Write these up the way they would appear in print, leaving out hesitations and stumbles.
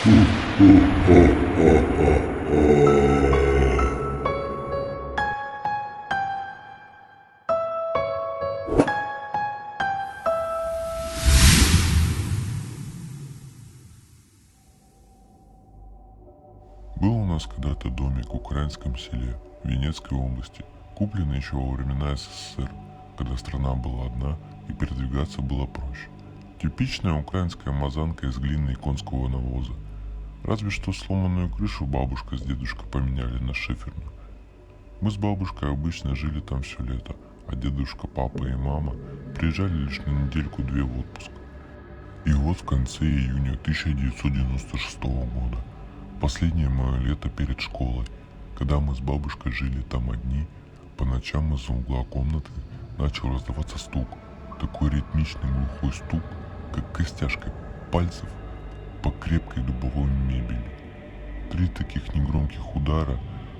Был у нас когда-то домик в украинском селе Винницкой области, купленный еще во времена СССР, когда страна была одна и передвигаться было проще. Типичная украинская мазанка из глины и конского навоза. Разве что сломанную крышу бабушка с дедушкой поменяли на шиферную. Мы с бабушкой обычно жили там все лето, а дедушка, папа и мама приезжали лишь на недельку-две в отпуск. И вот в конце июня 1996 года, последнее мое лето перед школой, когда мы с бабушкой жили там одни, по ночам из-за угла комнаты начал раздаваться стук. Такой ритмичный глухой стук, как костяшкой пальцев по крепкой дубовой мебели. 3 таких негромких удара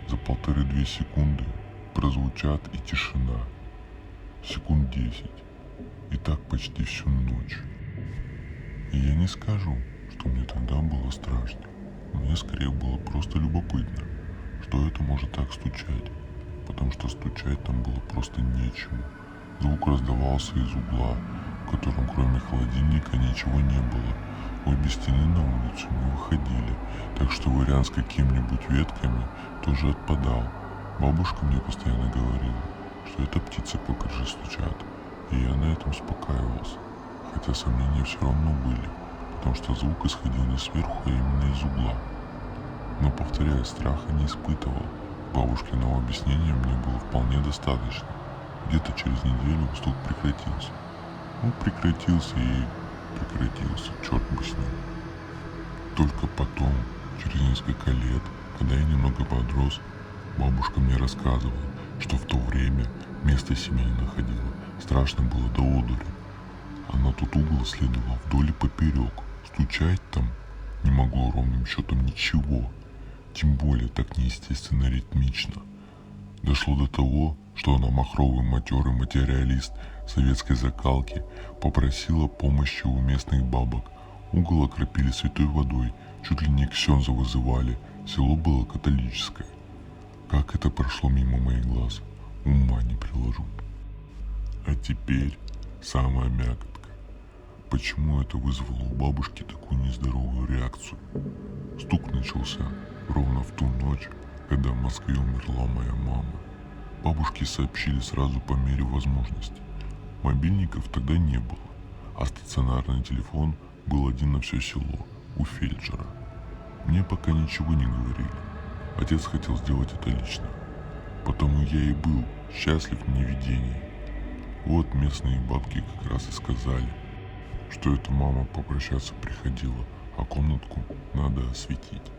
за 1,5-2 секунды прозвучат, и тишина. Секунд 10. И так почти всю ночь. И я не скажу, что мне тогда было страшно. Мне скорее было просто любопытно, что это может так стучать, потому что стучать там было просто нечему. Звук раздавался из угла, в котором кроме холодильника ничего не было. Обе стены на улицу не выходили, так что вариант с какими-нибудь ветками тоже отпадал. Бабушка мне постоянно говорила, что это птицы по крыше стучат, и я на этом успокаивался, хотя сомнения все равно были, потому что звук исходил не сверху, а именно из угла. Но, повторяю, страха не испытывал. Бабушкиного объяснения мне было вполне достаточно. Где-то через неделю стук прекратился. Он прекратился и прекратился, черт бы с ним. Только потом, через несколько лет, когда я немного подрос, бабушка мне рассказывала, что в то время места себе не находила. Страшно было до одури. Она тут угол следовала вдоль и поперек. Стучать там не могло ровным счетом ничего. Тем более так неестественно ритмично. Дошло до того, что она, махровый матерый материалист советской закалки, попросила помощи у местных бабок. Угол окропили святой водой, чуть ли не ксенза вызывали, село было католическое. Как это прошло мимо моих глаз, ума не приложу. А теперь самая мякотка. Почему это вызвало у бабушки такую нездоровую реакцию? Стук начался ровно в ту ночь, когда в Москве умерла моя мама. Бабушке сообщили сразу по мере возможности. Мобильников тогда не было, а стационарный телефон был один на все село, у фельдшера. Мне пока ничего не говорили. Отец хотел сделать это лично. Потому я и был счастлив в неведении. Вот местные бабки как раз и сказали, что это мама попрощаться приходила, а комнатку надо осветить.